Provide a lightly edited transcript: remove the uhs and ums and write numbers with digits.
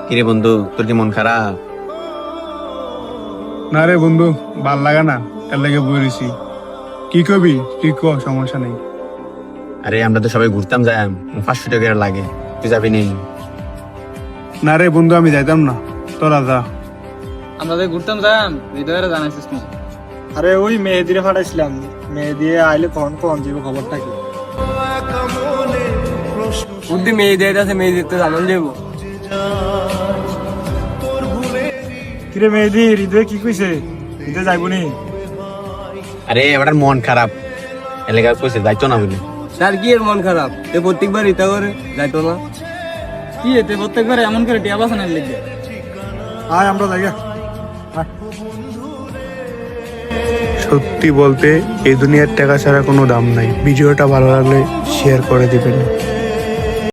কিরে বন্ধু, তোর কি মন খারাপ? না রে বন্ধু, ভাল লাগা না, এর লাগে বইরেছি। কি কবি তুই ক, সমস্যা নেই। আরে আমরা তো সবাই ঘুরতাম যাই, 500 টাকা লাগে, তুই যাবি নি? না রে বন্ধু, আমি যাইতাম না, তোরা যা। আমরা যে ঘুরতাম যাম হৃদয়ের জানাইছিস না? আরে ওই মেহেদিরে ফাটাইছিলাম, মেহেদি আইলে কখন কখন দিব খবরটা কি? বুদ্ধি মেয়ে দিয়ে আছে, মেয়ে দিতে জানান যাবো। কিরে মেহেদি, হৃদয় কি কইছে? হৃদয় যাইবো নি? আরে এবার মন খারাপ, এলাকা কইছে যাইতো না বলে। তার কি এর মন খারাপ? তে প্রত্যেকবার ইতা করে যাইতো না কি? এতে প্রত্যেকবার এমন করে টিয়া বাসানের লিখবে। আয় আমরা জায়গা। সত্যি বলতে এই দুনিয়ার টাকা ছাড়া কোনো দাম নাই। ভিডিওটা ভালো লাগলে শেয়ার করে দিবেন।